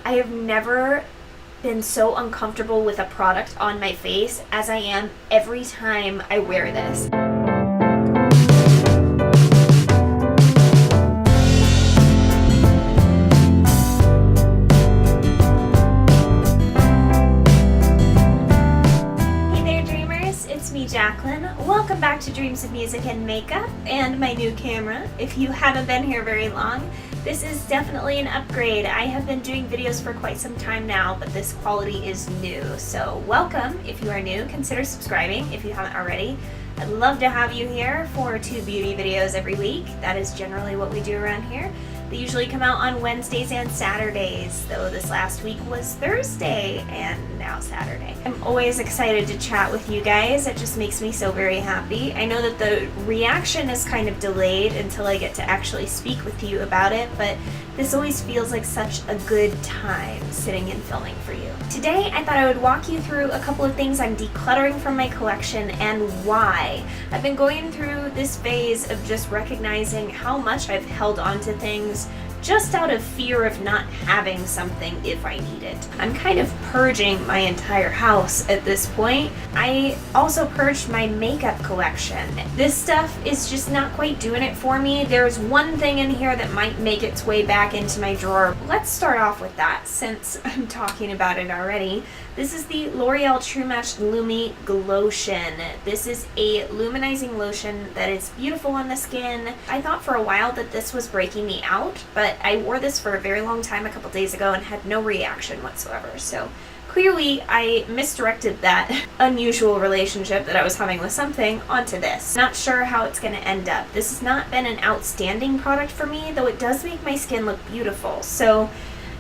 I have never been so uncomfortable with a product on my face as I am every time I wear this. Jacqueline. Welcome back to Dreams of Music and Makeup and my new camera. If you haven't been here very long, this is definitely an upgrade. I have been doing videos for quite some time now, but this quality is new. So welcome. If you are new, consider subscribing if you haven't already. I'd love to have you here for 2 beauty videos every week. That is generally what we do around here. They usually come out on Wednesdays and Saturdays, though this last week was Thursday and now Saturday. I'm always excited to chat with you guys. It just makes me so very happy. I know that the reaction is kind of delayed until I get to actually speak with you about it, but this always feels like such a good time sitting and filming for you. Today, I thought I would walk you through a couple of things I'm decluttering from my collection and why. I've been going through this phase of just recognizing how much I've held on to things just out of fear of not having something if I need it. I'm kind of purging my entire house at this point. I also purged my makeup collection. This stuff is just not quite doing it for me. There's one thing in here that might make its way back into my drawer. Let's start off with that since I'm talking about it already. This is the L'Oreal True Match Lumi Glotion. This is a luminizing lotion that is beautiful on the skin. I thought for a while that this was breaking me out, but I wore this for a very long time a couple days ago and had no reaction whatsoever. So clearly I misdirected that unusual relationship that I was having with something onto this. Not sure how it's going to end up. This has not been an outstanding product for me, though it does make my skin look beautiful. So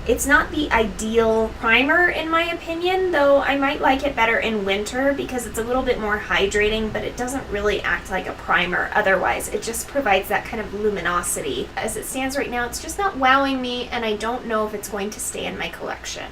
it's not the ideal primer in my opinion, though I might like it better in winter because it's a little bit more hydrating, but it doesn't really act like a primer otherwise. It just provides that kind of luminosity. As it stands right now, it's just not wowing me, and I don't know if it's going to stay in my collection.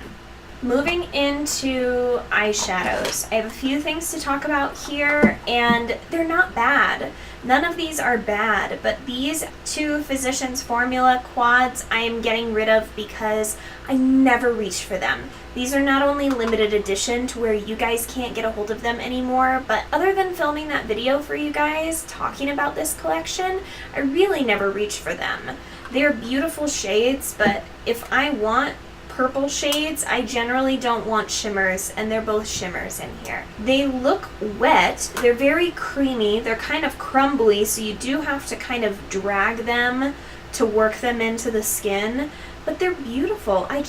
Moving into eyeshadows, I have a few things to talk about here, and they're not bad. None of these are bad, but these 2 Physicians Formula quads I am getting rid of because I never reach for them. These are not only limited edition to where you guys can't get a hold of them anymore, but other than filming that video for you guys talking about this collection, I really never reach for them. They're beautiful shades, but if I want purple shades, I generally don't want shimmers, and they're both shimmers in here. They look wet, they're very creamy, they're kind of crumbly, so you do have to kind of drag them to work them into the skin, but they're beautiful. I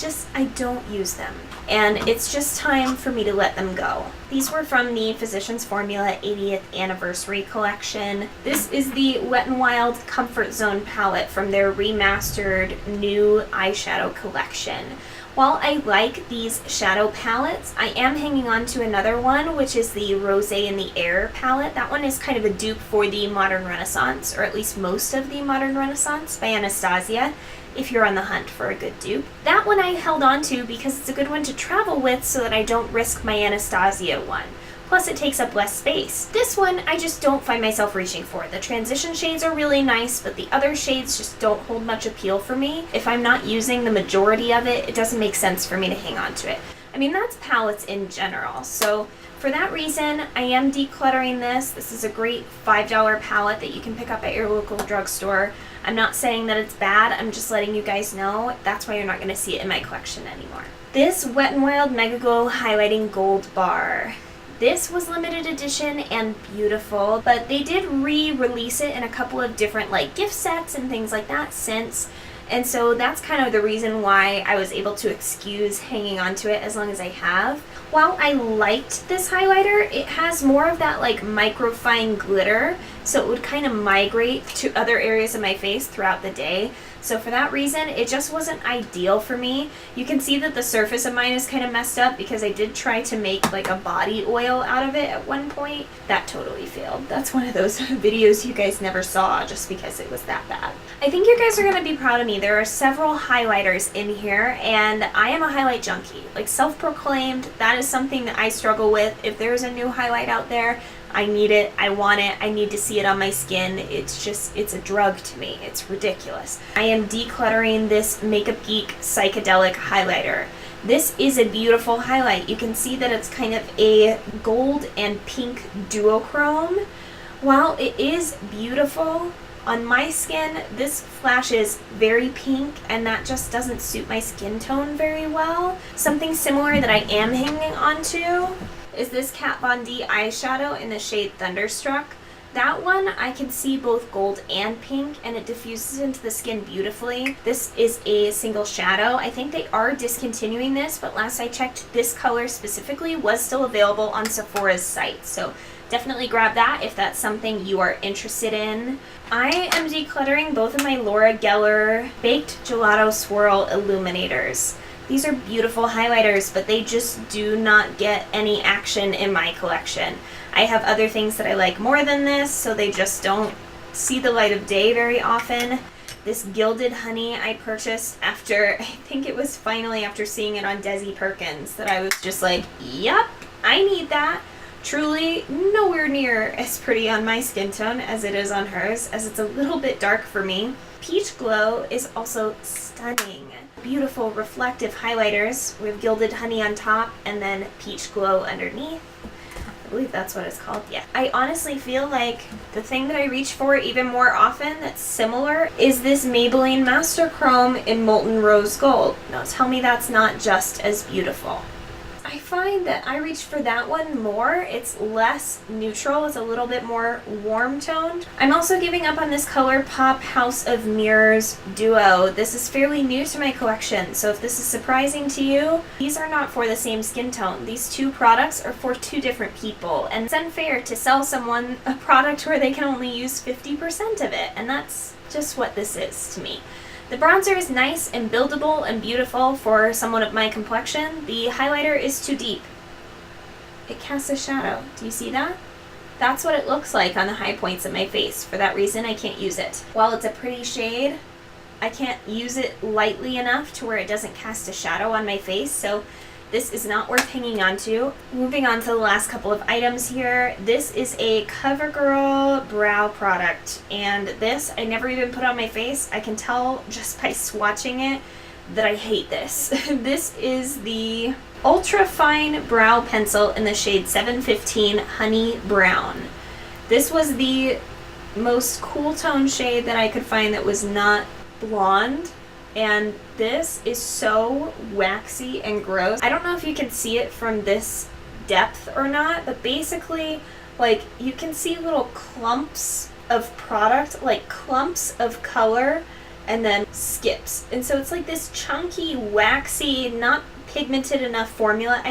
don't use them, and it's just time for me to let them go. These were from the Physicians Formula 80th Anniversary Collection. This is the Wet n Wild Comfort Zone palette from their remastered new eyeshadow collection. While I like these shadow palettes, I am hanging on to another one, which is the Rosé in the Air palette. That one is kind of a dupe for the Modern Renaissance, or at least most of the Modern Renaissance by Anastasia, if you're on the hunt for a good dupe. That one I held on to because it's a good one to travel with so that I don't risk my Anastasia one. Plus it takes up less space. This one I just don't find myself reaching for. The transition shades are really nice, but the other shades just don't hold much appeal for me. If I'm not using the majority of it, it doesn't make sense for me to hang on to it. I mean, that's palettes in general. So for that reason, I am decluttering this. This is a great $5 palette that you can pick up at your local drugstore. I'm not saying that it's bad, I'm just letting you guys know that's why you're not going to see it in my collection anymore. This Wet n Wild Mega Glow Highlighting Gold Bar. This was limited edition and beautiful, but they did re-release it in a couple of different like gift sets and things like that since. And so that's kind of the reason why I was able to excuse hanging on to it as long as I have. While I liked this highlighter, it has more of that like microfine glitter, so it would kind of migrate to other areas of my face throughout the day. So for that reason, it just wasn't ideal for me. You can see that the surface of mine is kind of messed up because I did try to make like a body oil out of it at one point. That totally failed. That's one of those videos you guys never saw just because it was that bad. I think you guys are going to be proud of me. There are several highlighters in here, and I am a highlight junkie. Like self-proclaimed, that is something that I struggle with. If there's a new highlight out there, I need it, I want it, I need to see it on my skin. It's a drug to me. It's ridiculous. I am decluttering this Makeup Geek Psychedelic Highlighter. This is a beautiful highlight. You can see that it's kind of a gold and pink duochrome. While it is beautiful, on my skin, this flashes very pink, and that just doesn't suit my skin tone very well. Something similar that I am hanging on to is this Kat Von D eyeshadow in the shade Thunderstruck. That one, I can see both gold and pink, and it diffuses into the skin beautifully. This is a single shadow. I think they are discontinuing this, but last I checked, this color specifically was still available on Sephora's site. So definitely grab that if that's something you are interested in. I am decluttering both of my Laura Geller Baked Gelato Swirl Illuminators. These are beautiful highlighters, but they just do not get any action in my collection. I have other things that I like more than this, so they just don't see the light of day very often. This Gilded Honey I purchased after, I think it was finally after seeing it on Desi Perkins, that I was just like, yep, I need that. Truly nowhere near as pretty on my skin tone as it is on hers, as it's a little bit dark for me. Peach Glow is also stunning. Beautiful reflective highlighters with Gilded Honey on top and then Peach Glow underneath. I believe that's what it's called. Yeah. I honestly feel like the thing that I reach for even more often that's similar is this Maybelline Master Chrome in Molten Rose Gold. Now tell me that's not just as beautiful. I find that I reach for that one more. It's less neutral. It's a little bit more warm toned. I'm also giving up on this ColourPop House of Mirrors duo. This is fairly new to my collection, so if this is surprising to you, these are not for the same skin tone. These two products are for two different people, and it's unfair to sell someone a product where they can only use 50% of it, and that's just what this is to me. The bronzer is nice and buildable and beautiful for someone of my complexion. The highlighter is too deep. It casts a shadow. Do you see that? That's what it looks like on the high points of my face. For that reason, I can't use it. While it's a pretty shade, I can't use it lightly enough to where it doesn't cast a shadow on my face, so this is not worth hanging on to. Moving on to the last couple of items here. This is a CoverGirl brow product, and this I never even put on my face. I can tell just by swatching it that I hate this. This is the Ultra Fine Brow Pencil in the shade 715 Honey Brown. This was the most cool tone shade that I could find that was not blonde. And this is so waxy and gross. I don't know if you can see it from this depth or not, but basically, like, you can see little clumps of product, like clumps of color, and then skips. And so it's like this chunky, waxy, not pigmented enough formula.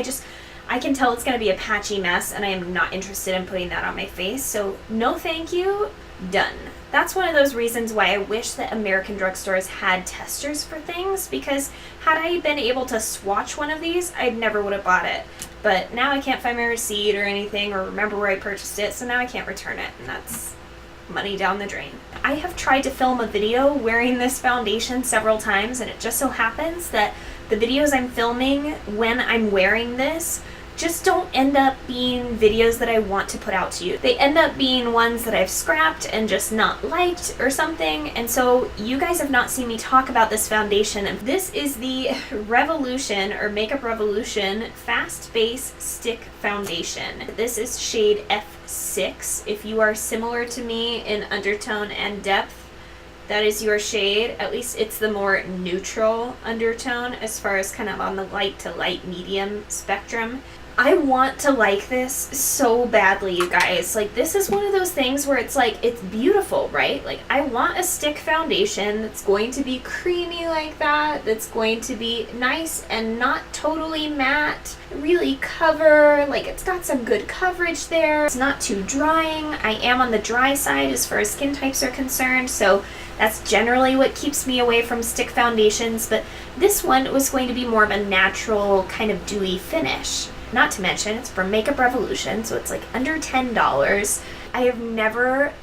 I can tell it's going to be a patchy mess, and I am not interested in putting that on my face. So no thank you, done. That's one of those reasons why I wish that American drugstores had testers for things, because had I been able to swatch one of these, I never would have bought it. But now I can't find my receipt or anything or remember where I purchased it, so now I can't return it, and that's money down the drain. I have tried to film a video wearing this foundation several times, and it just so happens that the videos I'm filming when I'm wearing this just don't end up being videos that I want to put out to you. They end up being ones that I've scrapped and just not liked or something, and so you guys have not seen me talk about this foundation. And this is the Revolution, or Makeup Revolution, Fast Base Stick Foundation. This is shade F6. If you are similar to me in undertone and depth, that is your shade. At least it's the more neutral undertone as far as kind of on the light to light medium spectrum. I want to like this so badly, you guys. Like, this is one of those things where it's like, it's beautiful, right? Like, I want a stick foundation that's going to be creamy like that, that's going to be nice and not totally matte, really cover, like, it's got some good coverage there. It's not too drying. I am on the dry side as far as skin types are concerned, so that's generally what keeps me away from stick foundations, but this one was going to be more of a natural, kind of dewy finish. Not to mention, it's from Makeup Revolution, so it's like under $10. I have never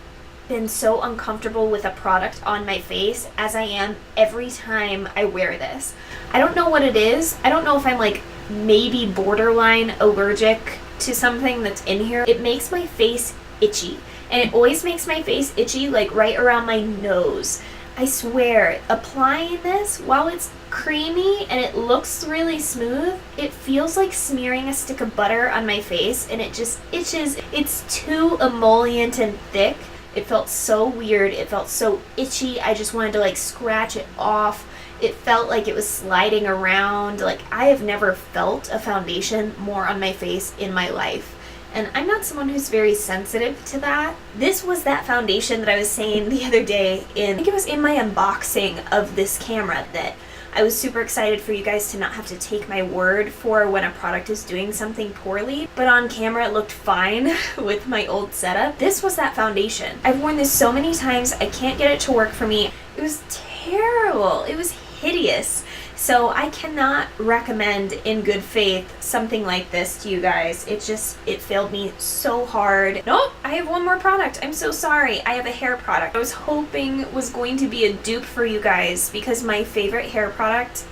been so uncomfortable with a product on my face as I am every time I wear this. I don't know what it is. I don't know if I'm like maybe borderline allergic to something that's in here, it makes my face itchy. And it always makes my face itchy, like right around my nose. I swear, applying this, while it's creamy and it looks really smooth, it feels like smearing a stick of butter on my face, and it just itches. It's too emollient and thick. It felt so weird. It felt so itchy. I just wanted to like scratch it off. It felt like it was sliding around. Like, I have never felt a foundation more on my face in my life. And I'm not someone who's very sensitive to that. This was that foundation that I was saying the other day I think it was in my unboxing of this camera, that I was super excited for you guys to not have to take my word for when a product is doing something poorly. But on camera it looked fine with my old setup. This was that foundation. I've worn this so many times. I can't get it to work for me. It was terrible. It was hideous. So I cannot recommend in good faith something like this to you guys. It failed me so hard. Nope, I have one more product. I'm so sorry. I have a hair product I was hoping was going to be a dupe for you guys, because my favorite hair product...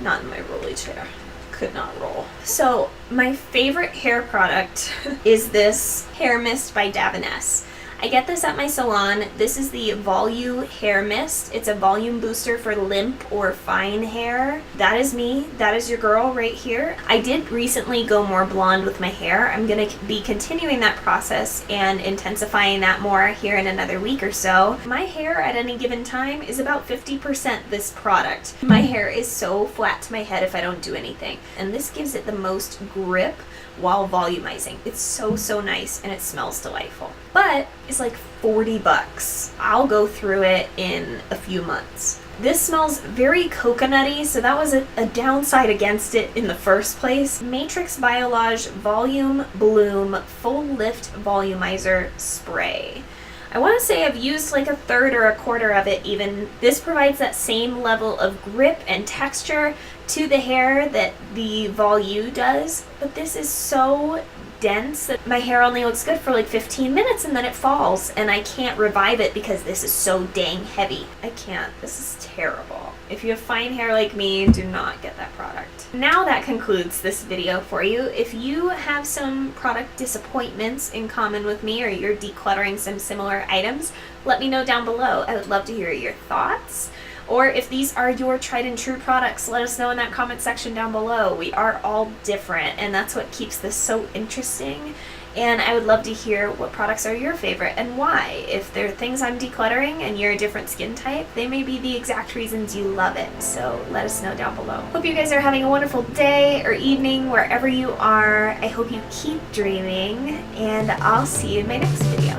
Not in my rolly chair. Could not roll. So my favorite hair product is this hair mist by Davines. I get this at my salon. This is the Volume Hair Mist. It's a volume booster for limp or fine hair. That is me. That is your girl right here. I did recently go more blonde with my hair. I'm going to be continuing that process and intensifying that more here in another week or so. My hair at any given time is about 50% this product. My hair is so flat to my head if I don't do anything. And this gives it the most grip while volumizing. It's so nice, and it smells delightful. But it's like 40 bucks. I'll go through it in a few months. This smells very coconutty, so that was a downside against it in the first place. Matrix Biolage Volume Bloom Full Lift Volumizer Spray. I want to say I've used like a third or a quarter of it even. This provides that same level of grip and texture to the hair that the Volume does, but this is so dense that my hair only looks good for like 15 minutes and then it falls, and I can't revive it because this is so dang heavy. I can't. This is terrible. If you have fine hair like me, do not get that product. Now that concludes this video for you. If you have some product disappointments in common with me, or you're decluttering some similar items, let me know down below. I would love to hear your thoughts. Or if these are your tried and true products, let us know in that comment section down below. We are all different, and that's what keeps this so interesting. And I would love to hear what products are your favorite and why. If they're things I'm decluttering and you're a different skin type, they may be the exact reasons you love it. So let us know down below. Hope you guys are having a wonderful day or evening wherever you are. I hope you keep dreaming, and I'll see you in my next video.